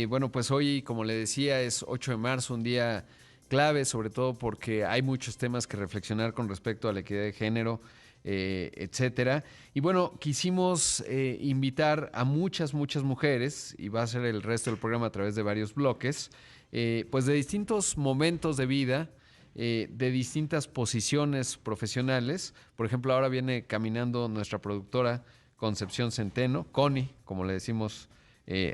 Bueno, pues hoy, como le decía, es 8 de marzo, un día clave, sobre todo porque hay muchos temas que reflexionar con respecto a la equidad de género, etcétera. Y bueno, quisimos invitar a muchas mujeres, y va a ser el resto del programa a través de varios bloques, pues de distintos momentos de vida, de distintas posiciones profesionales. Por ejemplo, ahora viene caminando nuestra productora Concepción Centeno, Connie, como le decimos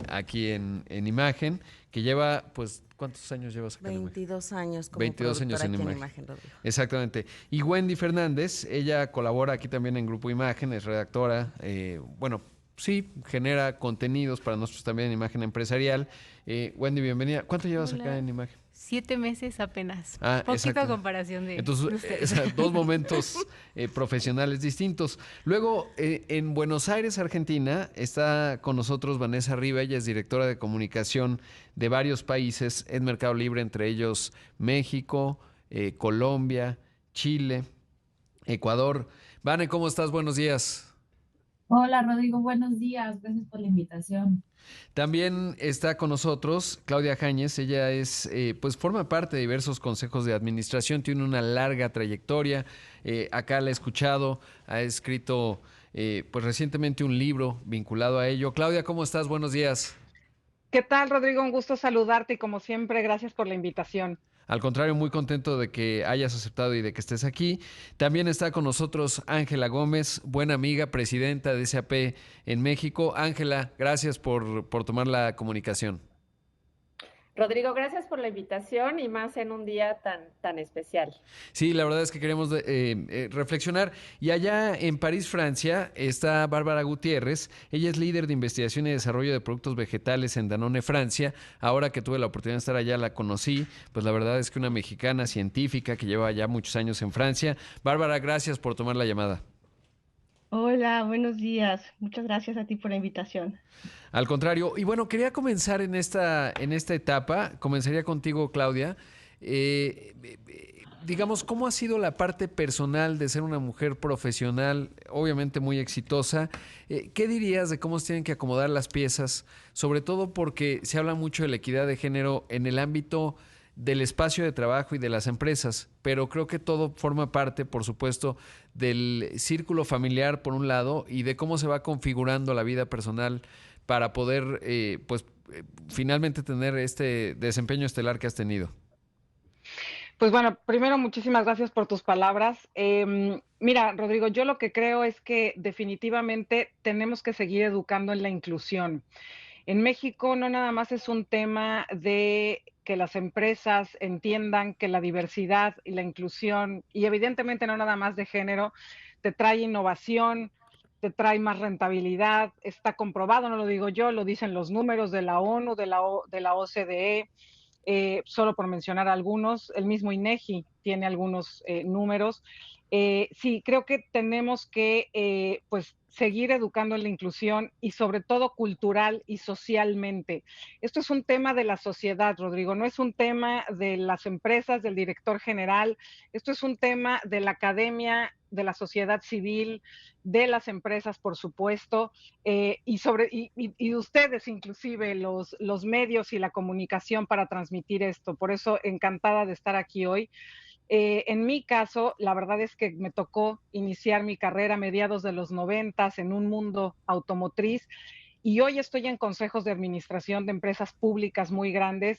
aquí en imagen, que lleva, pues, ¿cuántos años llevas acá en imagen? 22 años como 22 años productora en aquí en imagen. Imagen, Rodrigo. Exactamente. Y Wendy Fernández, ella colabora aquí también en Grupo Imagen, es redactora, bueno, sí, genera contenidos para nosotros también en Imagen Empresarial. Wendy, bienvenida. ¿Cuánto llevas acá Hola, en Imagen? 7 meses apenas. Ah, Poquito a exacto. comparación Entonces, de ustedes. dos momentos profesionales distintos. Luego, en Buenos Aires, Argentina, está con nosotros Vanessa Riva, ella es directora de comunicación de varios países en Mercado Libre, entre ellos México, Colombia, Chile, Ecuador. Vane, ¿cómo estás? Buenos días. Hola Rodrigo, buenos días, gracias por la invitación. También está con nosotros Claudia Jáñez, ella es, pues forma parte de diversos consejos de administración, tiene una larga trayectoria, acá la he escuchado, ha escrito pues recientemente un libro vinculado a ello. Claudia, ¿cómo estás? Buenos días. ¿Qué tal, Rodrigo? Un gusto saludarte y como siempre, gracias por la invitación. Al contrario, muy contento de que hayas aceptado y de que estés aquí. También está con nosotros Ángela Gómez, buena amiga, presidenta de SAP en México. Ángela, gracias por tomar la comunicación. Rodrigo, gracias por la invitación y más en un día tan especial. Sí, la verdad es que queremos reflexionar. Y allá en París, Francia, está Bárbara Gutiérrez. Ella es líder de investigación y desarrollo de productos vegetales en Danone, Francia. Ahora que tuve la oportunidad de estar allá, la conocí. Pues la verdad es que una mexicana científica que lleva ya muchos años en Francia. Bárbara, gracias por tomar la llamada. Hola, buenos días. Muchas gracias a ti por la invitación. Al contrario, y bueno, quería comenzar en esta etapa, comenzaría contigo, Claudia. Digamos, ¿cómo ha sido la parte personal de ser una mujer profesional, obviamente muy exitosa? ¿Qué dirías de cómo se tienen que acomodar las piezas? Sobre todo porque se habla mucho de la equidad de género en el ámbito del espacio de trabajo y de las empresas, pero creo que todo forma parte, por supuesto, del círculo familiar, por un lado, y de cómo se va configurando la vida personal para poder, finalmente tener este desempeño estelar que has tenido. Pues bueno, primero muchísimas gracias por tus palabras. Mira, Rodrigo, yo lo que creo es que definitivamente tenemos que seguir educando en la inclusión. En México no nada más es un tema de que las empresas entiendan que la diversidad y la inclusión, y evidentemente no nada más de género, te trae innovación, te trae más rentabilidad, está comprobado, no lo digo yo, lo dicen los números de la ONU, de la OCDE, solo por mencionar algunos, el mismo INEGI tiene algunos números. Sí, creo que tenemos que pues seguir educando en la inclusión y sobre todo cultural y socialmente. Esto es un tema de la sociedad, Rodrigo, no es un tema de las empresas, del director general, esto es un tema de la academia, de la sociedad civil, de las empresas, por supuesto, y ustedes inclusive, los medios y la comunicación para transmitir esto. Por eso, encantada de estar aquí hoy. En mi caso, la verdad es que me tocó iniciar mi carrera a mediados de los 90 en un mundo automotriz y hoy estoy en consejos de administración de empresas públicas muy grandes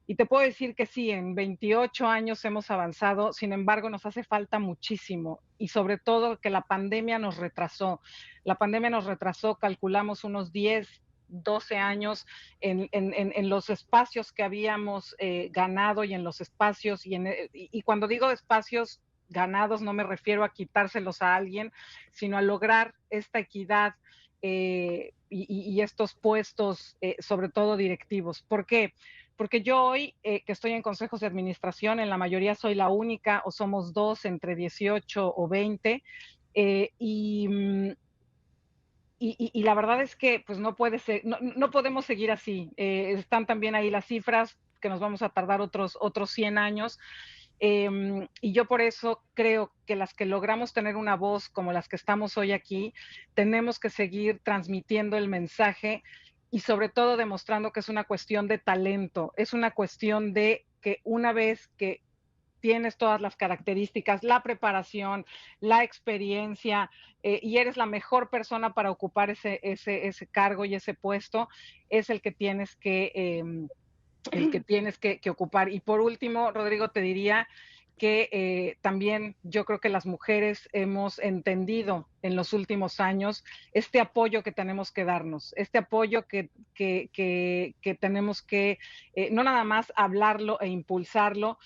y te puedo decir que sí, en 28 años hemos avanzado, sin embargo nos hace falta muchísimo y sobre todo que la pandemia nos retrasó. La pandemia nos retrasó, calculamos unos 10, 12 años en los espacios que habíamos ganado y en los espacios, y cuando digo espacios ganados no me refiero a quitárselos a alguien, sino a lograr esta equidad y estos puestos, sobre todo directivos. ¿Por qué? Porque yo hoy, que estoy en consejos de administración, en la mayoría soy la única o somos dos entre 18 o 20, eh, y, y la verdad es que pues no puede ser, no podemos seguir así. Están también ahí las cifras que nos vamos a tardar otros 100 años. Y yo por eso creo que las que logramos tener una voz como las que estamos hoy aquí, tenemos que seguir transmitiendo el mensaje y sobre todo demostrando que es una cuestión de talento, es una cuestión de que una vez que tienes todas las características, la preparación, la experiencia, y eres la mejor persona para ocupar ese cargo y ese puesto, es el que tienes que ocupar. Y por último, Rodrigo, te diría que también yo creo que las mujeres hemos entendido en los últimos años este apoyo que tenemos que darnos, este apoyo que tenemos que no nada más hablarlo e impulsarlo,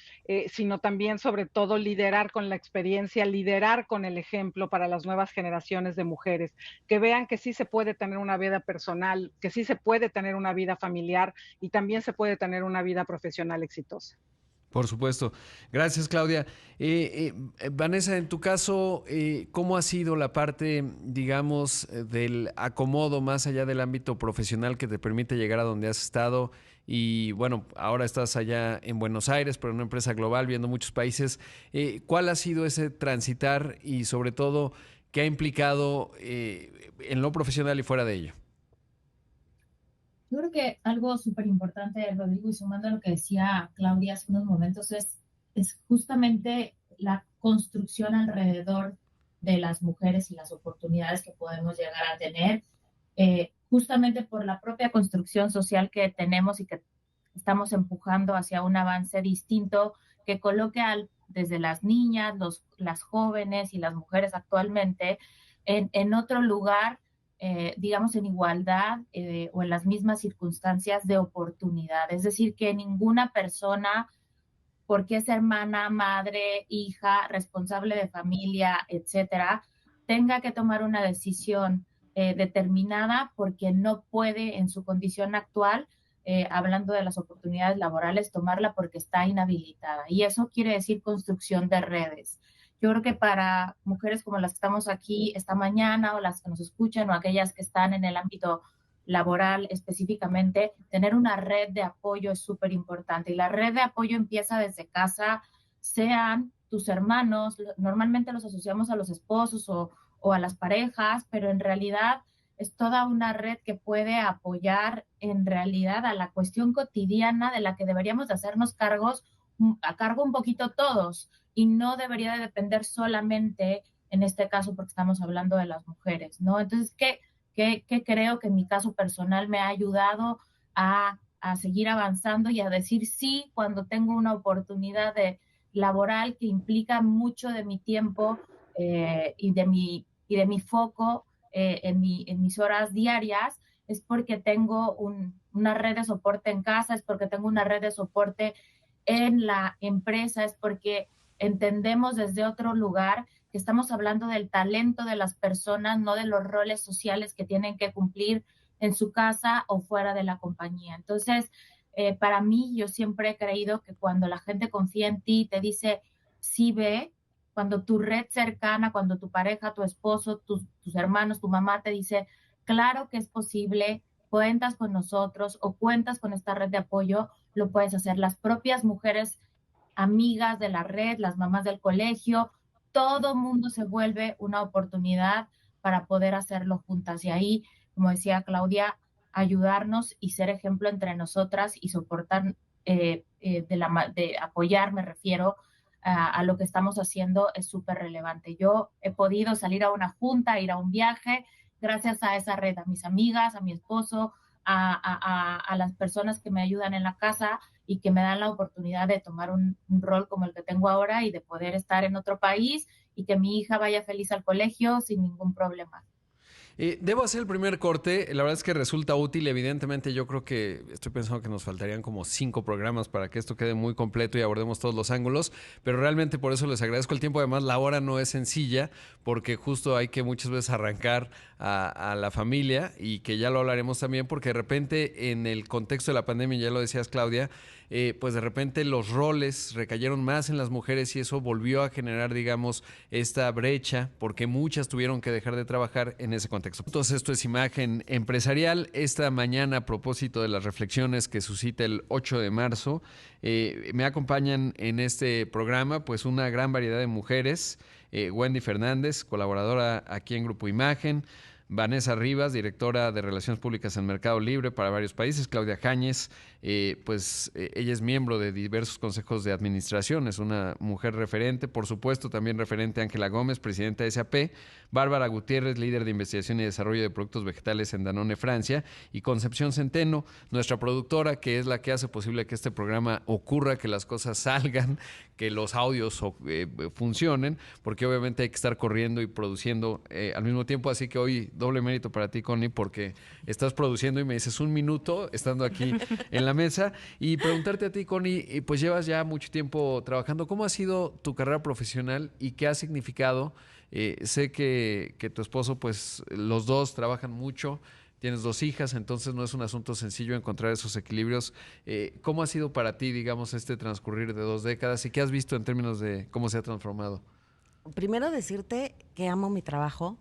sino también sobre todo liderar con la experiencia, liderar con el ejemplo para las nuevas generaciones de mujeres, que vean que sí se puede tener una vida personal, que sí se puede tener una vida familiar y también se puede tener una vida profesional exitosa. Por supuesto. Gracias, Claudia. Vanessa, en tu caso, ¿cómo ha sido la parte, digamos, del acomodo más allá del ámbito profesional que te permite llegar a donde has estado? Y bueno, ahora estás allá en Buenos Aires, pero en una empresa global, viendo muchos países. ¿Cuál ha sido ese transitar y sobre todo qué ha implicado en lo profesional y fuera de ello? Yo creo que algo súper importante, Rodrigo, y sumando a lo que decía Claudia hace unos momentos, es justamente la construcción alrededor de las mujeres y las oportunidades que podemos llegar a tener, justamente por la propia construcción social que tenemos y que estamos empujando hacia un avance distinto que coloque desde las niñas, las jóvenes y las mujeres actualmente en otro lugar, digamos, en igualdad o en las mismas circunstancias de oportunidad. Es decir, que ninguna persona, porque es hermana, madre, hija, responsable de familia, etcétera, tenga que tomar una decisión determinada porque no puede en su condición actual, hablando de las oportunidades laborales, tomarla porque está inhabilitada. Y eso quiere decir construcción de redes. Yo creo que para mujeres como las que estamos aquí esta mañana o las que nos escuchan o aquellas que están en el ámbito laboral específicamente, tener una red de apoyo es súper importante. Y la red de apoyo empieza desde casa, sean tus hermanos, normalmente los asociamos a los esposos o a las parejas, pero en realidad es toda una red que puede apoyar en realidad a la cuestión cotidiana de la que deberíamos de hacernos a cargo un poquito todos, y no debería de depender solamente, en este caso, porque estamos hablando de las mujeres, ¿no? Entonces, ¿qué creo que en mi caso personal me ha ayudado a seguir avanzando y a decir sí cuando tengo una oportunidad laboral que implica mucho de mi tiempo y de mi foco en mis horas diarias? Es porque tengo una red de soporte en casa, es porque tengo una red de soporte en la empresa, es porque entendemos desde otro lugar que estamos hablando del talento de las personas, no de los roles sociales que tienen que cumplir en su casa o fuera de la compañía. Entonces, para mí, yo siempre he creído que cuando la gente confía en ti, te dice, sí ve, cuando tu red cercana, cuando tu pareja, tu esposo, tus hermanos, tu mamá te dice, claro que es posible, cuentas con nosotros o cuentas con esta red de apoyo, lo puedes hacer. Las propias mujeres amigas de la red, las mamás del colegio, todo mundo se vuelve una oportunidad para poder hacerlo juntas. Y ahí, como decía Claudia, ayudarnos y ser ejemplo entre nosotras y soportar, de apoyar, me refiero a lo que estamos haciendo, es súper relevante. Yo he podido salir a una junta, ir a un viaje, gracias a esa red, a mis amigas, a mi esposo, a las personas que me ayudan en la casa y que me dan la oportunidad de tomar un rol como el que tengo ahora y de poder estar en otro país y que mi hija vaya feliz al colegio sin ningún problema. Debo hacer el primer corte. La verdad es que resulta útil. Evidentemente, yo creo que estoy pensando que nos faltarían como 5 programas para que esto quede muy completo y abordemos todos los ángulos. Pero realmente por eso les agradezco el tiempo. Además, la hora no es sencilla porque justo hay que muchas veces arrancar a la familia y que ya lo hablaremos también porque de repente en el contexto de la pandemia, ya lo decías, Claudia, pues de repente los roles recayeron más en las mujeres y eso volvió a generar, digamos, esta brecha porque muchas tuvieron que dejar de trabajar en ese contexto. Entonces, esto es Imagen Empresarial. Esta mañana, a propósito de las reflexiones que suscita el 8 de marzo, me acompañan en este programa pues una gran variedad de mujeres. Wendy Fernández, colaboradora aquí en Grupo Imagen, Vanessa Rivas, directora de Relaciones Públicas en Mercado Libre para varios países, Claudia Jáñez, ella es miembro de diversos consejos de administración, es una mujer referente, por supuesto también referente Ángela Gómez, presidenta de SAP, Bárbara Gutiérrez, líder de investigación y desarrollo de productos vegetales en Danone Francia, y Concepción Centeno, nuestra productora, que es la que hace posible que este programa ocurra, que las cosas salgan, que los audios funcionen, porque obviamente hay que estar corriendo y produciendo al mismo tiempo, así que hoy doble mérito para ti, Connie, porque estás produciendo y me dices un minuto estando aquí en la mesa, y preguntarte a ti, Connie, pues llevas ya mucho tiempo trabajando, ¿cómo ha sido tu carrera profesional y qué ha significado? Sé que tu esposo, pues los dos trabajan mucho, tienes 2 hijas, entonces no es un asunto sencillo encontrar esos equilibrios. ¿Cómo ha sido para ti, digamos, este transcurrir de 2 décadas y qué has visto en términos de cómo se ha transformado? Primero decirte que amo mi trabajo,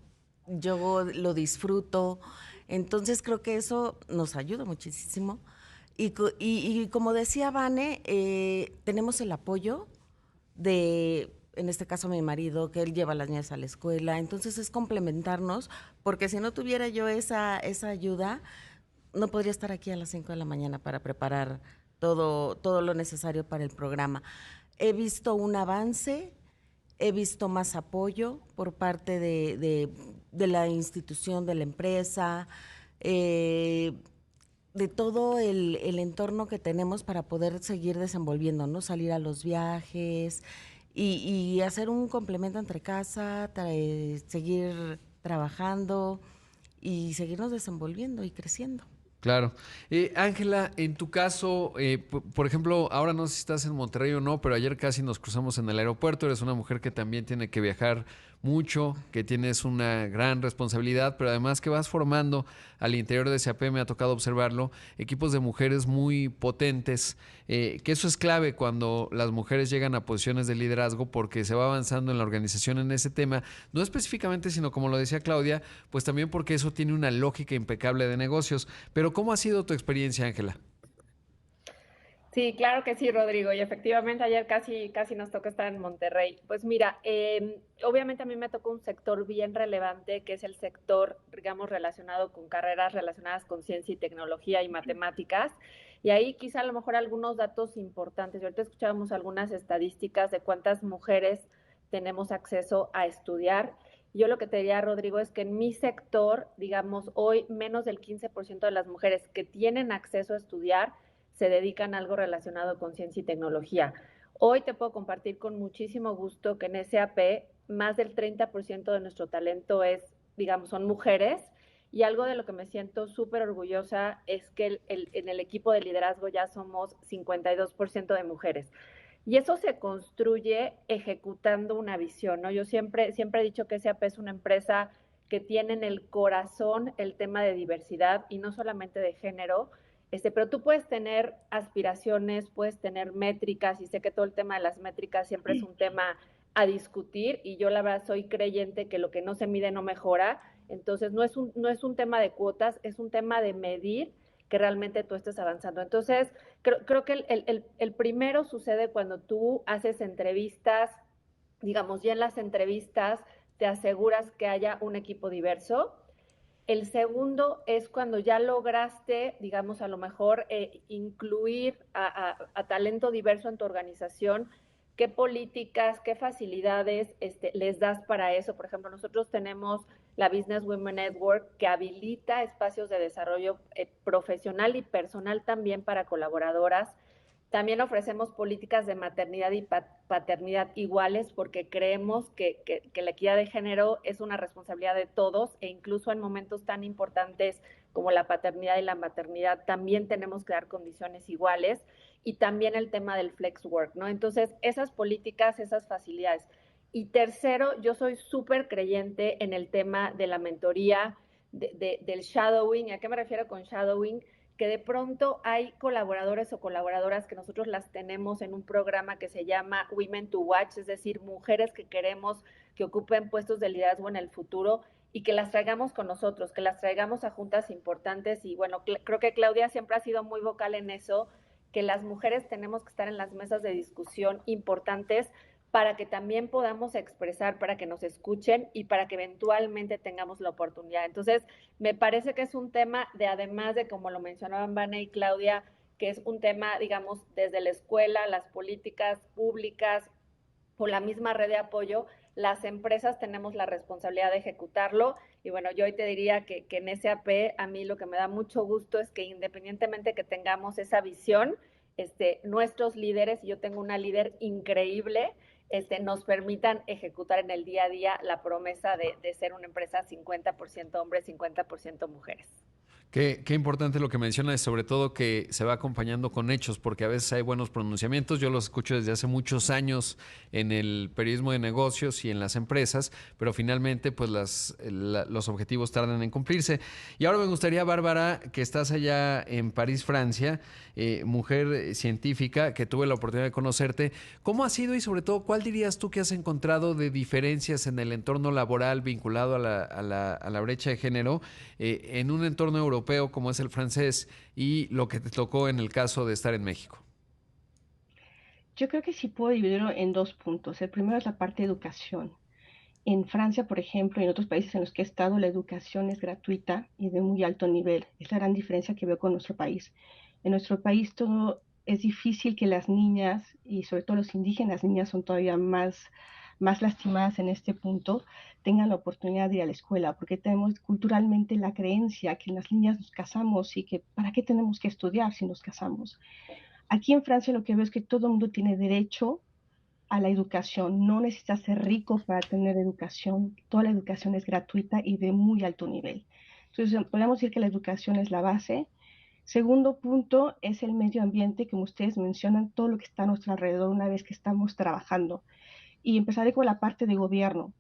yo lo disfruto, entonces creo que eso nos ayuda muchísimo. Y como decía Vane, tenemos el apoyo de, en este caso, mi marido, que él lleva a las niñas a la escuela, entonces es complementarnos, porque si no tuviera yo esa ayuda, no podría estar aquí a las 5 de la mañana para preparar todo lo necesario para el programa. He visto un avance. He visto más apoyo por parte de la institución, de la empresa, de todo el entorno que tenemos para poder seguir desenvolviendo, ¿no? Salir a los viajes y hacer un complemento entre casa, seguir trabajando y seguirnos desenvolviendo y creciendo. Claro. Ángela, en tu caso, por ejemplo, ahora no sé si estás en Monterrey o no, pero ayer casi nos cruzamos en el aeropuerto. Eres una mujer que también tiene que viajar mucho, que tienes una gran responsabilidad, pero además que vas formando al interior de SAP, me ha tocado observarlo, equipos de mujeres muy potentes, que eso es clave cuando las mujeres llegan a posiciones de liderazgo porque se va avanzando en la organización en ese tema, no específicamente, sino como lo decía Claudia, pues también porque eso tiene una lógica impecable de negocios. Pero ¿cómo ha sido tu experiencia, Ángela? Sí, claro que sí, Rodrigo. Y efectivamente ayer casi nos tocó estar en Monterrey. Pues mira, obviamente a mí me tocó un sector bien relevante, que es el sector, digamos, relacionado con carreras relacionadas con ciencia y tecnología y matemáticas. Y ahí quizá a lo mejor algunos datos importantes. Ahorita escuchábamos algunas estadísticas de cuántas mujeres tenemos acceso a estudiar. Yo lo que te diría, Rodrigo, es que en mi sector, digamos, hoy menos del 15% de las mujeres que tienen acceso a estudiar se dedican a algo relacionado con ciencia y tecnología. Hoy te puedo compartir con muchísimo gusto que en SAP más del 30% de nuestro talento digamos, son mujeres, y algo de lo que me siento súper orgullosa es que en el equipo de liderazgo ya somos 52% de mujeres. Y eso se construye ejecutando una visión, ¿no? Yo siempre he dicho que SAP es una empresa que tiene en el corazón el tema de diversidad y no solamente de género, pero tú puedes tener aspiraciones, puedes tener métricas, y sé que todo el tema de las métricas siempre es un tema a discutir, y yo la verdad soy creyente que lo que no se mide no mejora. Entonces no es un tema de cuotas, es un tema de medir que realmente tú estés avanzando. Entonces creo que el primero sucede cuando tú haces entrevistas, digamos, y en las entrevistas te aseguras que haya un equipo diverso. El segundo es cuando ya lograste, digamos, a lo mejor incluir a talento diverso en tu organización. ¿Qué políticas, qué facilidades les das para eso? Por ejemplo, nosotros tenemos la Business Women Network, que habilita espacios de desarrollo profesional y personal también para colaboradoras. También ofrecemos políticas de maternidad y paternidad iguales, porque creemos que la equidad de género es una responsabilidad de todos, e incluso en momentos tan importantes como la paternidad y la maternidad también tenemos que dar condiciones iguales. Y también el tema del flex work, ¿no? Entonces, esas políticas, esas facilidades. Y tercero, yo soy súper creyente en el tema de la mentoría, del shadowing. ¿A qué me refiero con shadowing? Que de pronto hay colaboradores o colaboradoras que nosotros las tenemos en un programa que se llama Women to Watch, es decir, mujeres que queremos que ocupen puestos de liderazgo en el futuro, y que las traigamos con nosotros, que las traigamos a juntas importantes. Y bueno, creo que Claudia siempre ha sido muy vocal en eso, que las mujeres tenemos que estar en las mesas de discusión importantes para que también podamos expresar, para que nos escuchen y para que eventualmente tengamos la oportunidad. Entonces, me parece que es un tema de, además de, como lo mencionaban Vane y Claudia, que es un tema, digamos, desde la escuela, las políticas públicas o la misma red de apoyo, las empresas tenemos la responsabilidad de ejecutarlo. Y bueno, yo hoy te diría que en SAP a mí lo que me da mucho gusto es que independientemente que tengamos esa visión, nuestros líderes, y yo tengo una líder increíble, nos permitan ejecutar en el día a día la promesa de ser una empresa 50% hombres, 50% mujeres. Qué importante lo que mencionas, sobre todo que se va acompañando con hechos, porque a veces hay buenos pronunciamientos. Yo los escucho desde hace muchos años en el periodismo de negocios y en las empresas, pero finalmente pues los objetivos tardan en cumplirse. Y ahora me gustaría, Bárbara, que estás allá en París, Francia, mujer científica, que tuve la oportunidad de conocerte. ¿Cómo ha sido y sobre todo cuál dirías tú que has encontrado de diferencias en el entorno laboral vinculado a la brecha de género en un entorno europeo como es el francés y lo que te tocó en el caso de estar en México? Yo creo que sí puedo dividirlo en dos puntos. El primero es la parte de educación. En Francia, por ejemplo, y en otros países en los que he estado, la educación es gratuita y de muy alto nivel. Es la gran diferencia que veo con nuestro país. En nuestro país todo es difícil que las niñas, y sobre todo los indígenas, niñas son todavía más lastimadas en este punto, tengan la oportunidad de ir a la escuela, porque tenemos culturalmente la creencia que las niñas nos casamos y que ¿para qué tenemos que estudiar si nos casamos? Aquí en Francia lo que veo es que todo el mundo tiene derecho a la educación, no necesitas ser rico para tener educación, toda la educación es gratuita y de muy alto nivel. Entonces, podemos decir que la educación es la base. Segundo punto es el medio ambiente, como ustedes mencionan, todo lo que está a nuestro alrededor una vez que estamos trabajando. Y empezaré con la parte de gobierno.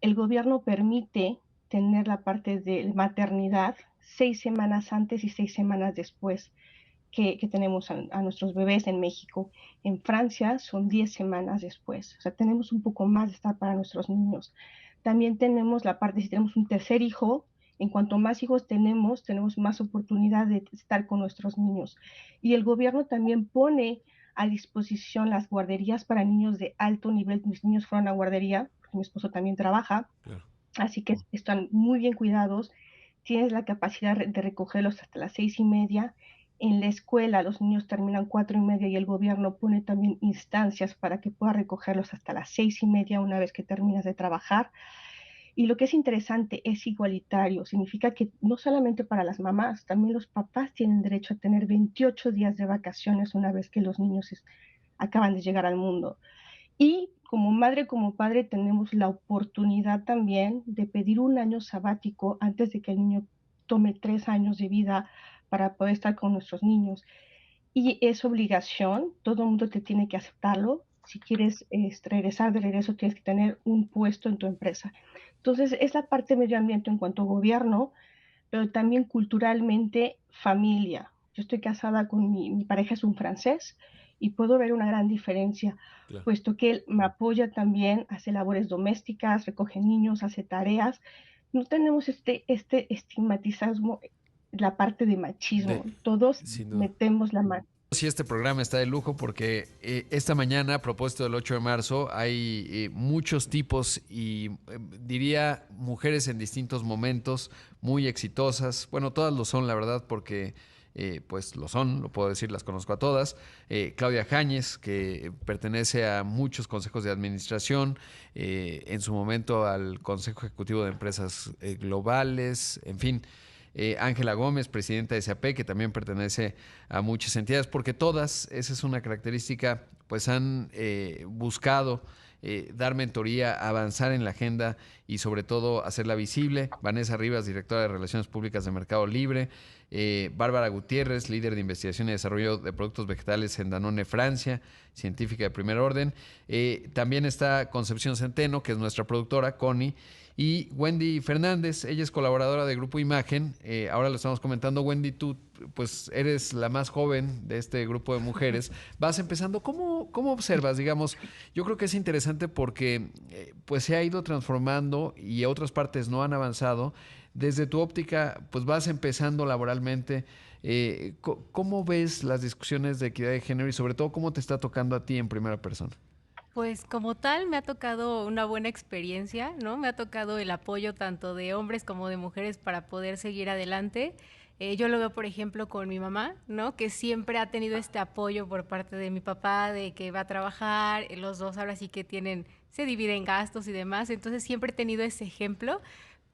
El gobierno permite tener la parte de maternidad 6 semanas antes y 6 semanas después que tenemos a nuestros bebés en México. En Francia son 10 semanas después. O sea, tenemos un poco más de estar para nuestros niños. También tenemos la parte, si tenemos un tercer hijo, en cuanto más hijos tenemos más oportunidad de estar con nuestros niños. Y el gobierno también pone a disposición las guarderías para niños de alto nivel. Mis niños fueron a guardería, porque mi esposo también trabaja, claro. Así que están muy bien cuidados. Tienes la capacidad de recogerlos hasta las 6:30. En la escuela los niños terminan 4:30 y el gobierno pone también instancias para que puedas recogerlos hasta las 6:30 una vez que terminas de trabajar. Y lo que es interesante es igualitario, significa que no solamente para las mamás, también los papás tienen derecho a tener 28 días de vacaciones una vez que los niños acaban de llegar al mundo. Y como madre, como padre, tenemos la oportunidad también de pedir un año sabático antes de que el niño tome 3 años de vida para poder estar con nuestros niños. Y es obligación, todo el mundo te tiene que aceptarlo. Si quieres regresar de regreso, tienes que tener un puesto en tu empresa. Entonces, es la parte de medio ambiente en cuanto a gobierno, pero también culturalmente familia. Yo estoy casada con mi pareja, es un francés, y puedo ver una gran diferencia, claro, puesto que él me apoya también, hace labores domésticas, recoge niños, hace tareas. No tenemos este estigmatismo, la parte de machismo. Todos metemos la mano. Sí, este programa está de lujo porque esta mañana, a propósito del 8 de marzo, hay muchos tipos y diría mujeres en distintos momentos, muy exitosas. Bueno, todas lo son, la verdad, porque pues lo son, lo puedo decir, las conozco a todas. Claudia Jáñez, que pertenece a muchos consejos de administración, en su momento al Consejo Ejecutivo de Empresas Globales, en fin. Ángela Gómez, presidenta de SAP, que también pertenece a muchas entidades, porque todas, esa es una característica, pues han buscado dar mentoría, avanzar en la agenda y sobre todo hacerla visible. Vanessa Rivas, directora de Relaciones Públicas de Mercado Libre. Bárbara Gutiérrez, líder de investigación y desarrollo de productos vegetales en Danone Francia, científica de primer orden. También está Concepción Centeno, que es nuestra productora, Connie. Y Wendy Fernández, ella es colaboradora de Grupo Imagen. Ahora lo estamos comentando. Wendy, tú pues eres la más joven de este grupo de mujeres. Vas empezando. ¿Cómo observas? Digamos, yo creo que es interesante porque pues se ha ido transformando y otras partes no han avanzado. Desde tu óptica, pues vas empezando laboralmente. ¿Cómo ves las discusiones de equidad de género y sobre todo cómo te está tocando a ti en primera persona? Pues como tal me ha tocado una buena experiencia, ¿no? Me ha tocado el apoyo tanto de hombres como de mujeres para poder seguir adelante. Yo lo veo, por ejemplo, con mi mamá, ¿no? Que siempre ha tenido este apoyo por parte de mi papá, de que va a trabajar, los dos ahora sí que tienen, se dividen gastos y demás, entonces siempre he tenido ese ejemplo,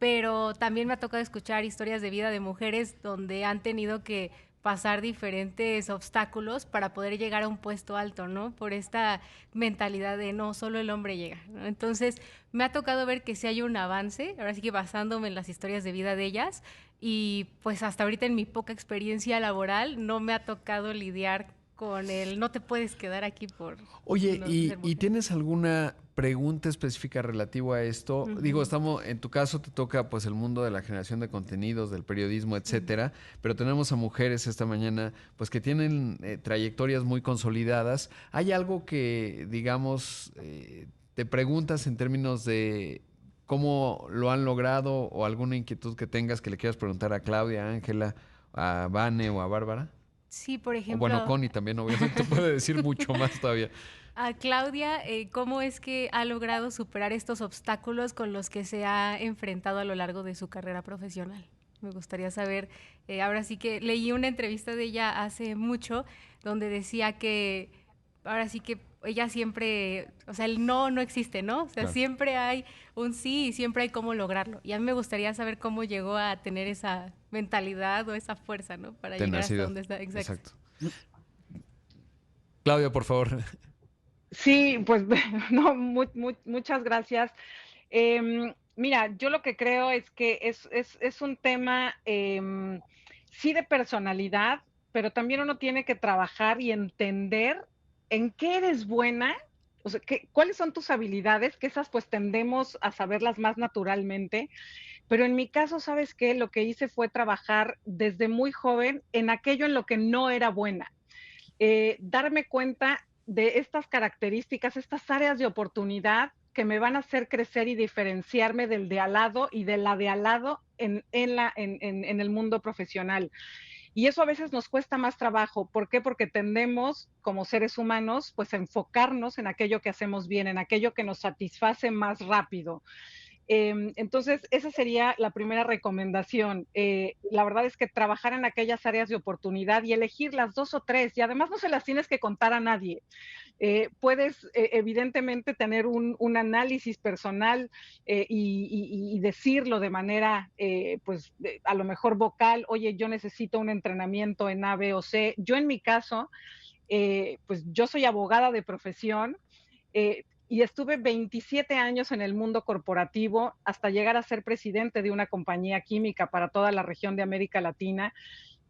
pero también me ha tocado escuchar historias de vida de mujeres donde han tenido que pasar diferentes obstáculos para poder llegar a un puesto alto, ¿no? Por esta mentalidad de no, solo el hombre llega, ¿no? Entonces, me ha tocado ver que sí hay un avance, ahora sí que basándome en las historias de vida de ellas, y pues hasta ahorita en mi poca experiencia laboral no me ha tocado lidiar con el no te puedes quedar aquí por Oye, no ¿y, ser y mujer. tienes alguna pregunta específica relativo a esto? Digo, estamos, en tu caso te toca pues el mundo de la generación de contenidos, del periodismo, etcétera, pero tenemos a mujeres esta mañana pues que tienen trayectorias muy consolidadas. ¿Hay algo que, digamos, te preguntas en términos de cómo lo han logrado o alguna inquietud que tengas que le quieras preguntar a Claudia, a Ángela, a Vane o a Bárbara? Sí, por O bueno, ejemplo, Connie también obviamente puede decir mucho más todavía. a Claudia, ¿cómo es que ha logrado superar estos obstáculos con los que se ha enfrentado a lo largo de su carrera profesional? Me gustaría saber, ahora sí que leí una entrevista de ella hace mucho donde decía que ahora sí que ella siempre, o sea, el no no existe, ¿no? O sea, Claro. siempre hay un sí y siempre hay cómo lograrlo. Y a mí me gustaría saber cómo llegó a tener esa mentalidad o esa fuerza, ¿no? Para llegar hasta Tenacidad. donde está. Exacto. Exacto. Claudia, por favor. Sí, pues no, muchas gracias. Mira, yo lo que creo es que es un tema, sí de personalidad, pero también uno tiene que trabajar y entender en qué eres buena, o sea, cuáles son tus habilidades, que esas pues tendemos a saberlas más naturalmente, pero en mi caso, ¿sabes qué? Lo que hice fue trabajar desde muy joven en aquello en lo que no era buena, darme cuenta de estas características, estas áreas de oportunidad que me van a hacer crecer y diferenciarme del de al lado y de la de al lado en el mundo profesional. Y eso a veces nos cuesta más trabajo. ¿Por qué? Porque tendemos, como seres humanos, pues a enfocarnos en aquello que hacemos bien, en aquello que nos satisface más rápido. Entonces, esa sería la primera recomendación. La verdad es que trabajar en aquellas áreas de oportunidad y elegir las dos o tres, y además no se las tienes que contar a nadie. Puedes evidentemente tener un análisis personal y decirlo de manera, pues a lo mejor vocal, oye, yo necesito un entrenamiento en A, B o C. Yo en mi caso, pues yo soy abogada de profesión, y estuve 27 años en el mundo corporativo hasta llegar a ser presidente de una compañía química para toda la región de América Latina.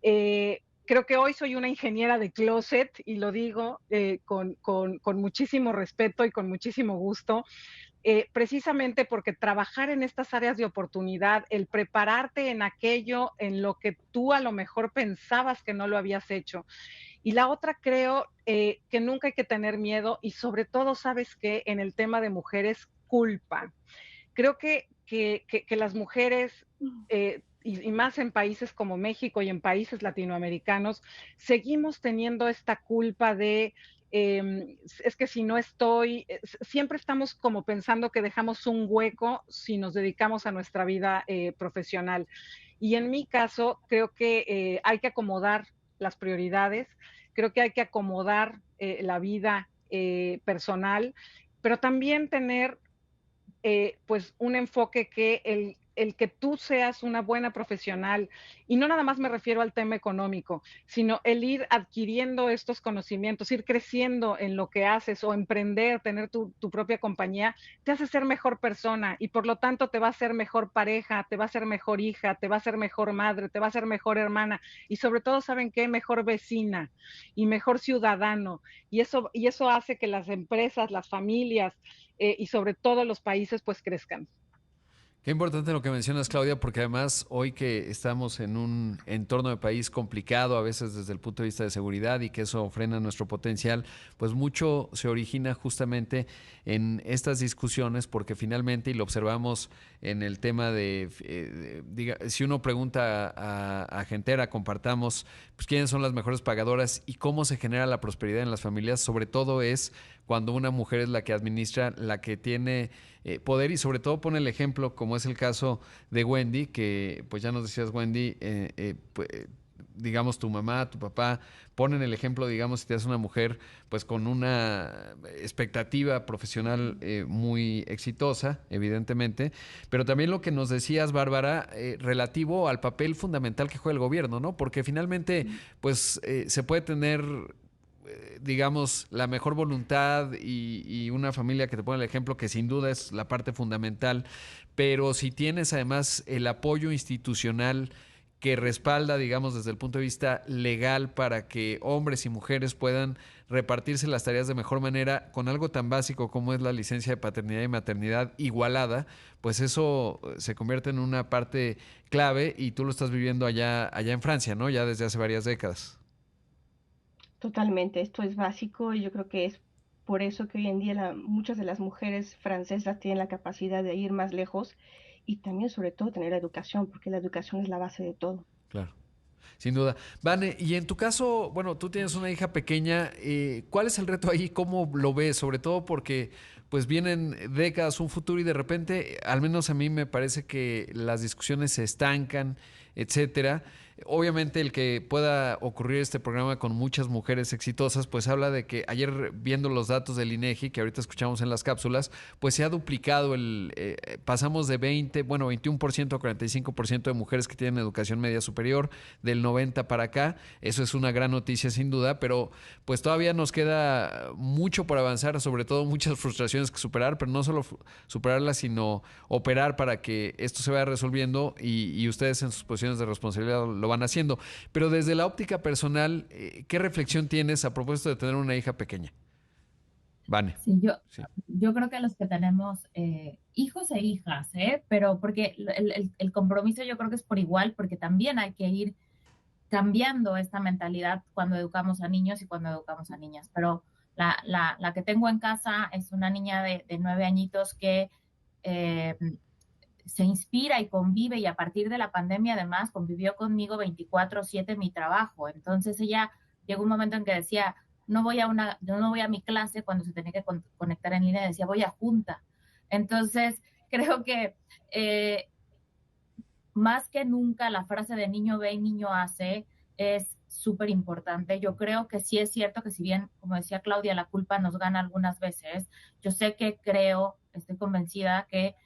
Creo que hoy soy una ingeniera de closet y lo digo con muchísimo respeto y con muchísimo gusto, precisamente porque trabajar en estas áreas de oportunidad, el prepararte en aquello en lo que tú a lo mejor pensabas que no lo habías hecho, y la otra creo que nunca hay que tener miedo y sobre todo, ¿sabes qué? En el tema de mujeres, culpa. Creo que las mujeres, y más en países como México y en países latinoamericanos, seguimos teniendo esta culpa de, es que si no estoy, siempre estamos como pensando que dejamos un hueco si nos dedicamos a nuestra vida profesional. Y en mi caso, creo que hay que acomodar las prioridades, creo que hay que acomodar la vida personal, pero también tener pues un enfoque que el que tú seas una buena profesional, y no nada más me refiero al tema económico, sino el ir adquiriendo estos conocimientos, ir creciendo en lo que haces o emprender, tener tu propia compañía, te hace ser mejor persona y por lo tanto te va a hacer mejor pareja, te va a hacer mejor hija, te va a hacer mejor madre, te va a hacer mejor hermana y sobre todo, ¿saben qué? Mejor vecina y mejor ciudadano. Y eso hace que las empresas, las familias, y sobre todo los países pues crezcan. Qué importante lo que mencionas, Claudia, porque además hoy que estamos en un entorno de país complicado, a veces desde el punto de vista de seguridad y que eso frena nuestro potencial, pues mucho se origina justamente en estas discusiones, porque finalmente, y lo observamos en el tema si uno pregunta a Gentera, compartamos, pues quiénes son las mejores pagadoras y cómo se genera la prosperidad en las familias, sobre todo es cuando una mujer es la que administra, la que tiene poder, y sobre todo pone el ejemplo, como es el caso de Wendy, que pues ya nos decías, Wendy, pues, digamos, tu mamá, tu papá, ponen el ejemplo, digamos, si te haces una mujer pues con una expectativa profesional muy exitosa, evidentemente, pero también lo que nos decías, Bárbara, relativo al papel fundamental que juega el gobierno, ¿no? Porque finalmente, pues, se puede tener digamos, la mejor voluntad y una familia que te pone el ejemplo, que sin duda es la parte fundamental, pero si tienes además el apoyo institucional que respalda, digamos, desde el punto de vista legal para que hombres y mujeres puedan repartirse las tareas de mejor manera con algo tan básico como es la licencia de paternidad y maternidad igualada, pues eso se convierte en una parte clave y tú lo estás viviendo allá en Francia, ¿no? Ya desde hace varias décadas. Totalmente, esto es básico y yo creo que es por eso que hoy en día muchas de las mujeres francesas tienen la capacidad de ir más lejos y también sobre todo tener educación, porque la educación es la base de todo. Claro. Sin duda. Vane, y en tu caso, bueno, tú tienes una hija pequeña, ¿cuál es el reto ahí? ¿Cómo lo ves? Sobre todo porque pues vienen décadas, un futuro y de repente, al menos a mí me parece que las discusiones se estancan, etcétera. Obviamente el que pueda ocurrir este programa con muchas mujeres exitosas, pues habla de que ayer viendo los datos del INEGI, que ahorita escuchamos en las cápsulas, pues se ha duplicado pasamos de 21% a 45% de mujeres que tienen educación media superior, del 90 para acá. Eso es una gran noticia sin duda, pero pues todavía nos queda mucho por avanzar, sobre todo muchas frustraciones que superar, pero no solo superarlas, sino operar para que esto se vaya resolviendo y ustedes en sus posiciones de responsabilidad lo van haciendo. Pero desde la óptica personal, ¿qué reflexión tienes a propósito de tener una hija pequeña? Vane. Sí, Sí. yo creo que los que tenemos hijos e hijas, pero porque el compromiso yo creo que es por igual, porque también hay que ir cambiando esta mentalidad cuando educamos a niños y cuando educamos a niñas. Pero la que tengo en casa es una niña de 9 añitos que se inspira y convive, y a partir de la pandemia además convivió conmigo 24/7 en mi trabajo. Entonces ella llegó un momento en que decía, no voy a mi clase cuando se tenía que conectar en línea, decía, voy a junta. Entonces creo que más que nunca la frase de niño ve y niño hace es súper importante. Yo creo que sí es cierto que si bien, como decía Claudia, la culpa nos gana algunas veces, yo sé que estoy convencida que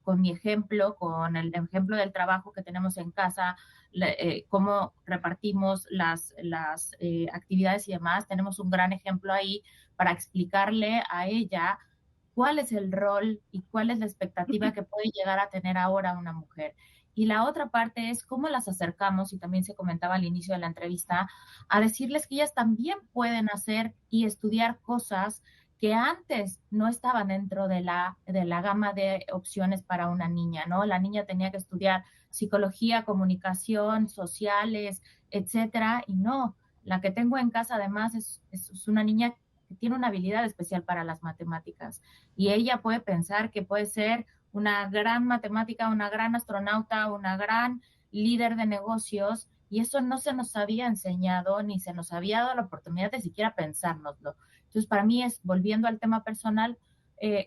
con mi ejemplo, con el ejemplo del trabajo que tenemos en casa, cómo repartimos las actividades y demás, tenemos un gran ejemplo ahí para explicarle a ella cuál es el rol y cuál es la expectativa que puede llegar a tener ahora una mujer. Y la otra parte es cómo las acercamos, y también se comentaba al inicio de la entrevista, a decirles que ellas también pueden hacer y estudiar cosas que antes no estaban dentro de la gama de opciones para una niña, ¿no? La niña tenía que estudiar psicología, comunicación, sociales, etcétera, y no. La que tengo en casa además es una niña que tiene una habilidad especial para las matemáticas, y ella puede pensar que puede ser una gran matemática, una gran astronauta, una gran líder de negocios, y eso no se nos había enseñado ni se nos había dado la oportunidad de siquiera pensárnoslo. Entonces, para mí volviendo al tema personal,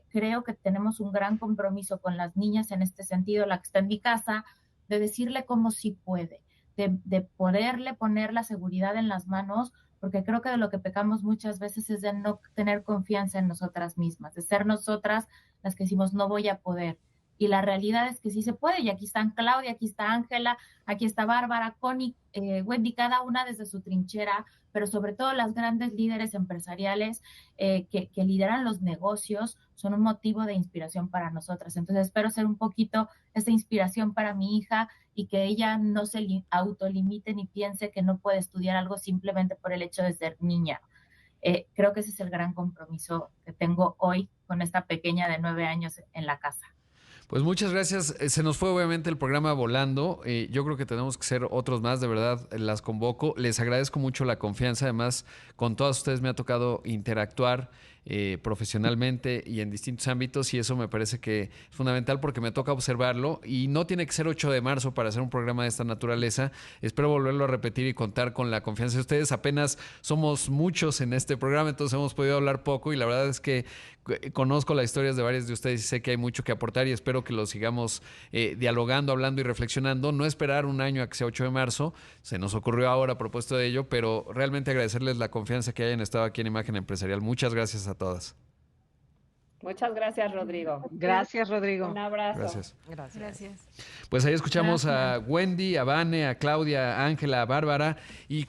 creo que tenemos un gran compromiso con las niñas en este sentido, la que está en mi casa, de decirle cómo sí puede, de poderle poner la seguridad en las manos, porque creo que de lo que pecamos muchas veces es de no tener confianza en nosotras mismas, de ser nosotras las que decimos no voy a poder. Y la realidad es que sí se puede, y aquí están Claudia, aquí está Ángela, aquí está Bárbara, Connie, Wendy, cada una desde su trinchera, pero sobre todo las grandes líderes empresariales que lideran los negocios son un motivo de inspiración para nosotras. Entonces espero ser un poquito esa inspiración para mi hija, y que ella no se autolimite ni piense que no puede estudiar algo simplemente por el hecho de ser niña. Creo que ese es el gran compromiso que tengo hoy con esta pequeña de 9 años en la casa. Pues muchas gracias. Se nos fue obviamente el programa volando. Yo creo que tenemos que ser otros más, de verdad, las convoco. Les agradezco mucho la confianza. Además, con todas ustedes me ha tocado interactuar profesionalmente y en distintos ámbitos, y eso me parece que es fundamental porque me toca observarlo, y no tiene que ser 8 de marzo para hacer un programa de esta naturaleza. Espero volverlo a repetir y contar con la confianza de ustedes. Apenas somos muchos en este programa, entonces hemos podido hablar poco, y la verdad es que conozco las historias de varios de ustedes y sé que hay mucho que aportar, y espero que lo sigamos dialogando, hablando y reflexionando. No esperar un año a que sea 8 de marzo, se nos ocurrió ahora a propósito de ello, pero realmente agradecerles la confianza que hayan estado aquí en Imagen Empresarial. Muchas gracias a todas. Muchas gracias, Rodrigo. Gracias, Rodrigo. Un abrazo. Gracias. Gracias. Pues ahí escuchamos a Wendy, a Vane, a Claudia, a Ángela, a Bárbara, y